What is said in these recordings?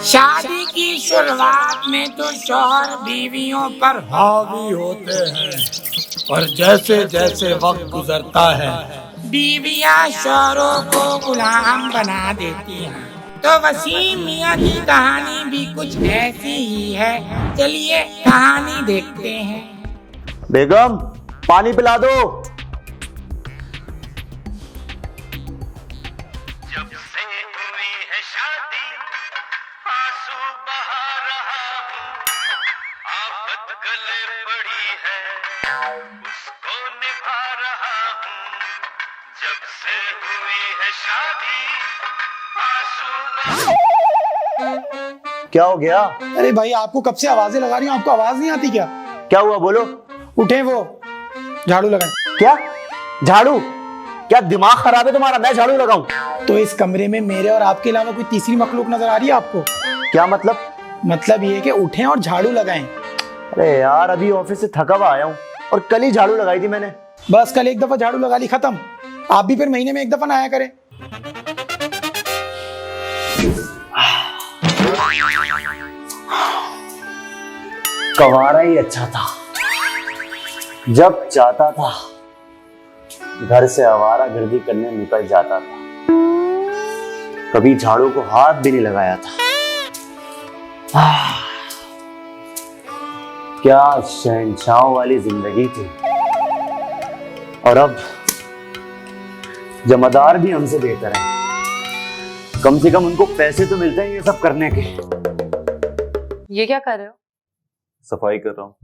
शादी की शुरुआत में तो शौहर बीवियों पर हावी होते हैं, और जैसे जैसे वक्त गुजरता है बीवियां शौहरों को गुलाम बना देती हैं। तो वसीम मियां की कहानी भी कुछ ऐसी ही है। चलिए कहानी देखते हैं। बेगम, पानी पिला दो। जब से हुई है शादी आंसू बहा रहा हूँ, आफत गले पड़ी है उसको निभा रहा हूँ। जब से हुई है शादी आंसू क्या हो गया? अरे भाई आपको कब से आवाजें लगा रही हूँ, आपको आवाज नहीं आती क्या? क्या हुआ बोलो। उठे, वो झाड़ू लगाएं। क्या झाड़ू? क्या दिमाग खराब है तुम्हारा? मैं झाड़ू लगाऊं? तो इस कमरे में मेरे और आपके अलावा कोई तीसरी मखलूक नजर आ रही है आपको? क्या मतलब? मतलब ये कि उठें और झाड़ू लगाएं। अरे यार, अभी ऑफिस से थका हुआ आया हूँ और कल ही झाड़ू लगाई थी मैंने। बस कल एक दफा झाड़ू लगा ली, खत्म। आप भी फिर महीने में एक दफा ना आया करें। कवारा ही अच्छा था, जब चाहता था घर से आवारा गर्दी करने निकल जाता था, कभी झाड़ू को हाथ भी नहीं लगाया था। क्या शहंशाहों वाली जिंदगी थी। और अब जमादार भी हमसे बेहतर है, कम से कम उनको पैसे तो मिलते हैं ये सब करने के। ये क्या कर रहे हो? सफाई कर रहा हूँ।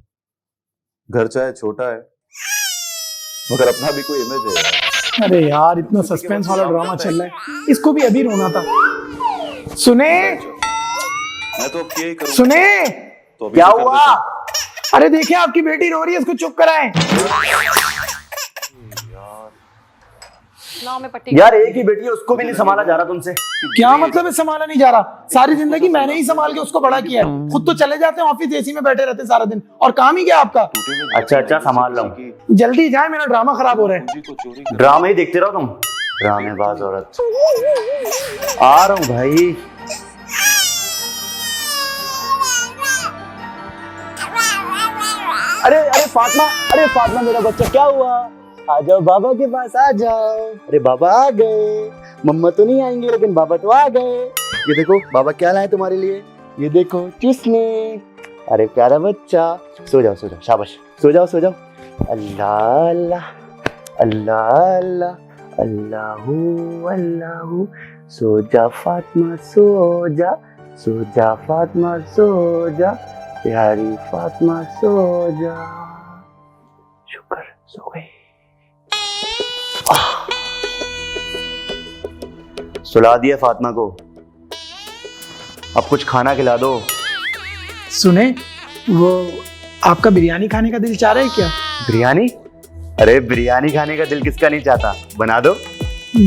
घर चाहे छोटा है मगर अपना भी कोई इमेज है। अरे यार, इतना सस्पेंस वाला ड्रामा चल रहा है, इसको भी अभी रोना था। सुने मैं तो अब यही करूँ। सुने, तो अभी क्या तो कर हुआ? देता हूँ। अरे देखिए आपकी बेटी रो रही है, इसको चुप कराएं। लाओ मैं पट्टी। यार एक ही बेटी है, उसको भी नहीं संभाला जा रहा तुमसे। क्या मतलब है संभाला नहीं जा रहा? सारी जिंदगी मैंने ही संभाल के उसको बड़ा किया है। खुद तो चले जाते हैं ऑफिस, एसी में बैठे रहते हैं सारा दिन, और काम ही क्या आपका? अच्छा संभाल रहा हूँ। जल्दी जाए, मेरा ड्रामा खराब हो रहा है। ड्रामे ही देखते रहो तुम, ड्रामेबाज औरत। आ रहा हूँ भाई। अरे फातिमा मेरा बच्चा, क्या हुआ? आ जाओ बाबा के पास, आ जाओ। अरे बाबा आ गए। मम्मा तो नहीं आएंगे लेकिन बाबा तो आ गए। ये देखो बाबा क्या लाए तुम्हारे लिए, ये देखो चुस्ने। अरे प्यारा बच्चा, सो जाओ शाबाश, सो जाओ। अल्लाह अल्लाह अल्लाह अल्लाह अल्लाहू अल्लाहू। सो जा फातिमा, सो जा फातिमा, सो जा प्यारी फातिमा, सो जा। शुक्र सो गई। सुला दिया फातिमा को, अब कुछ खाना खिला दो। सुने, वो आपका बिरयानी खाने का दिल चाह रहा है क्या? बिरयानी? अरे बिरयानी खाने का दिल किसका नहीं चाहता, बना दो।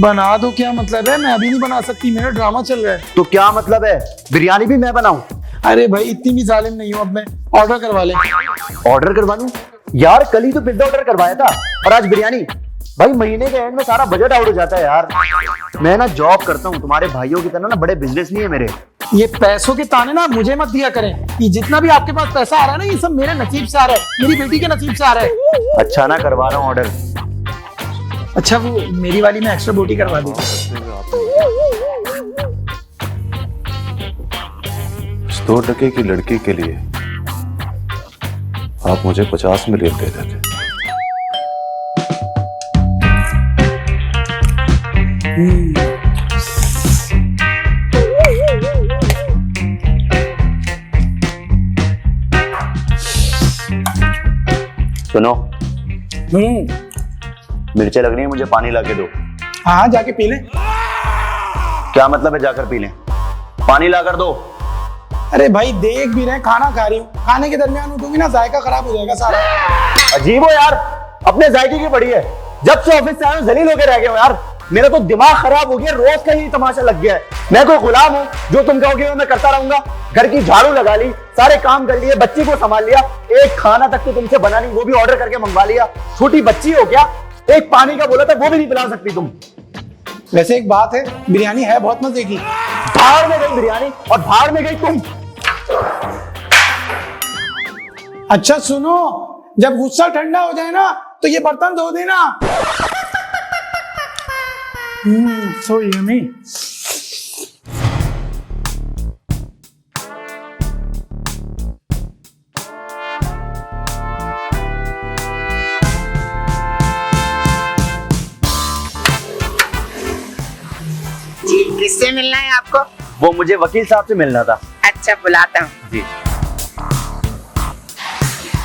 बना दो क्या मतलब है? मैं अभी नहीं बना सकती, मेरा ड्रामा चल रहा है। तो क्या मतलब है, बिरयानी भी मैं बनाऊं? अरे भाई इतनी भी जालिम नहीं हूँ, अब मैं ऑर्डर करवा ले। ऑर्डर करवा लूं? यार कल ही तो पिज्जा ऑर्डर करवाया था और आज बिरयानी। भाई महीने के एंड में सारा बजट आउट हो जाता है यार। मैं ना जॉब करता हूँ, तुम्हारे भाइयों की तरह ना बड़े बिजनेस नहीं है मेरे। ये पैसों के ताने ना मुझे मत दिया करें। ये जितना भी आपके पास पैसा आ रहा है ना, ये सब मेरे नसीब से आ रहा है, मेरी बेटी के नसीब से आ रहा है। अच्छा ना करवा रहा हूँ ऑर्डर। अच्छा वो मेरी वाली में एक्स्ट्रा बोटी करवा दो। 2 टके की लड़की के लिए आप मुझे 50 मिलियन दे देते। सुनो, मिर्चें लग रही है, मुझे पानी ला के दो। हाँ जाके पी ले। क्या मतलब है जाकर पी लें? पानी ला कर दो। अरे भाई देख भी रहे, खाना खा रही हूँ, खाने के दरमियान उठूंगी ना जायका खराब हो जाएगा सारा। अजीब हो यार, अपने जायके की पड़ी है। जब से ऑफिस से आए हो जलील होके रह गए हो यार। मेरा तो दिमाग खराब हो गया, रोज का ही तमाशा लग गया है। मैं कोई गुलाम हूँ, जो तुम कहोगे वो मैं करता रहूंगा। घर की झाड़ू लगा ली, सारे काम कर लिए, बच्ची को संभाल लिया, एक खाना तक तो तुमसे बना नहीं, वो भी ऑर्डर करके मंगवा लिया। छोटी बच्ची हो क्या? एक पानी का बोला था वो भी नहीं पिला सकती तुम। वैसे एक बात है, बिरयानी है बहुत मजे की। भाड़ में गई बिरयानी और भाड़ में गई तुम। अच्छा सुनो, जब गुस्सा ठंडा हो जाए ना तो ये बर्तन धो देना। So yummy. जी, किससे मिलना है आपको? वो मुझे वकील साहब से मिलना था। अच्छा, बुलाता हूँ। जी।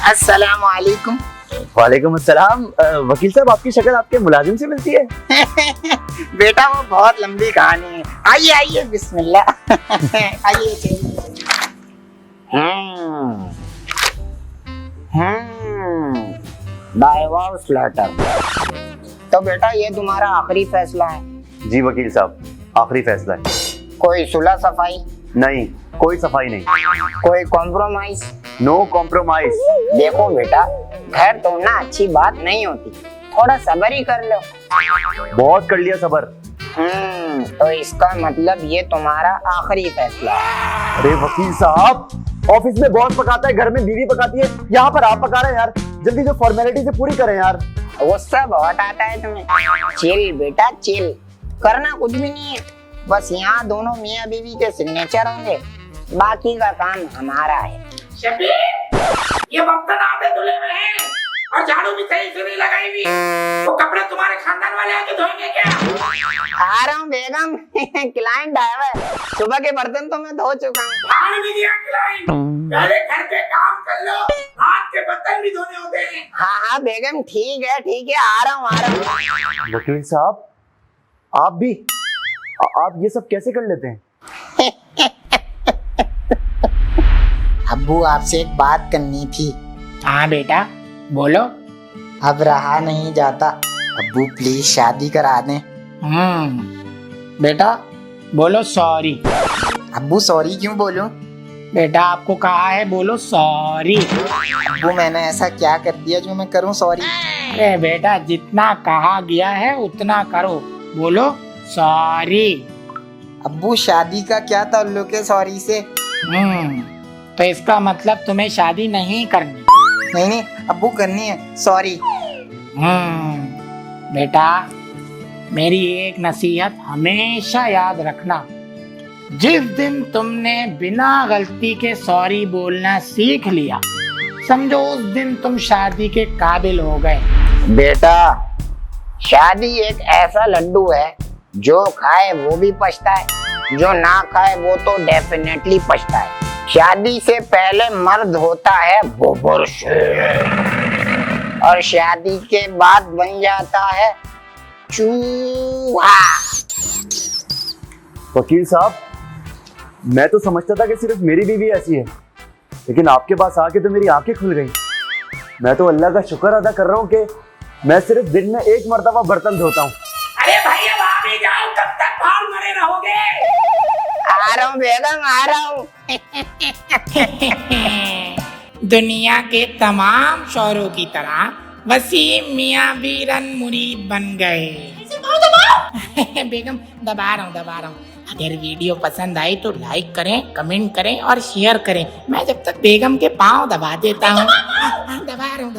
अस्सलाम वालेकुम। वालेकुम अस्सलाम। वकील साहब, आपकी शक्ल आपके मुलाजिम से मिलती है। बेटा वो बहुत लंबी कहानी है। आइए आइए, बिस्मिल्लाह। आइए चलिए। Divorce letter. तो बेटा ये तुम्हारा आखिरी फैसला है? जी वकील साहब, आखिरी फैसला है। कोई सुलह सफाई? नहीं, कोई सफाई नहीं। कोई कॉम्प्रोमाइज? No compromise. देखो बेटा, घर तोड़ना अच्छी बात नहीं होती, थोड़ा सब्र ही कर लो। बहुत कर लिया सबर। तो इसका मतलब ये तुम्हारा आखिरी फैसला है? अरे वकील साहब, ऑफिस में बॉस पकाता है, घर में बीवी पकाती है, यहाँ पर आप पका रहे हैं यार। जल्दी जो फॉर्मेलिटी से पूरी करें यार। गुस्सा बहुत आता है तुम्हें। चिल बेटा चिल, करना कुछ भी नहीं है, बस यहाँ दोनों मियाँ बीवी के सिग्नेचर होंगे, बाकी का काम हमारा है। शबीर, ये बर्तन आधे धुले हुए हैं और झाड़ू भी सही से नहीं लगाई हुई। वो कपड़े तुम्हारे खानदान वाले आके धोएंगे क्या? आ रहा हूँ बेगम। क्लाइंट आया हुआ है, सुबह के बर्तन तो मैं धो चुका हूँ। भाड़ भी दिया क्लाइंट, पहले घर के काम कर लो, हाथ के बर्तन भी धोने होते हैं। हाँ हाँ बेगम, ठीक है आ रहा हूँ। वकील साहब, आप ये सब कैसे कर लेते हैं? अब्बू आपसे एक बात करनी थी। हाँ बेटा बोलो। अब रहा नहीं जाता, अब्बू प्लीज शादी करा दें। बेटा बोलो सॉरी। अब्बू सॉरी क्यों बोलूं? बेटा आपको कहा है बोलो सॉरी। अब्बू मैंने ऐसा क्या कर दिया जो मैं करूं सॉरी? अरे बेटा जितना कहा गया है उतना करो, बोलो सॉरी। अब्बू शादी का क्या ताल्लुक है सॉरी से? तो इसका मतलब तुम्हें शादी नहीं करनी? नहीं अब्बू करनी है, सॉरी। बेटा मेरी एक नसीहत हमेशा याद रखना, जिस दिन तुमने बिना गलती के सॉरी बोलना सीख लिया, समझो उस दिन तुम शादी के काबिल हो गए। बेटा शादी एक ऐसा लड्डू है, जो खाए वो भी पछता है, जो ना खाए वो तो डेफिनेटली पछता है। शादी से पहले मर्द होता है वो पुरुष, और शादी के बाद बन जाता है चूहा। वकील साहब, मैं तो समझता था कि सिर्फ मेरी बीवी ऐसी है, लेकिन आपके पास आके तो मेरी आंखें खुल गई। मैं तो अल्लाह का शुक्र अदा कर रहा हूँ कि मैं सिर्फ दिन में एक मर्तबा बर्तन धोता हूँ। अरे भाई अब आ भी जाओ, कब तक भाड़ मरे रहोगे? आ रहा हूँ बेगम, आ रहा हूँ। दुनिया के तमाम शौहरों की तरह वसीम मियाँ भी रन मुरीद बन गए। बेगम दबा रहा हूँ। अगर वीडियो पसंद आई तो लाइक करें, कमेंट करें और शेयर करें। मैं जब तक बेगम के पाँव दबा देता हूँ। दबा रहा हूँ।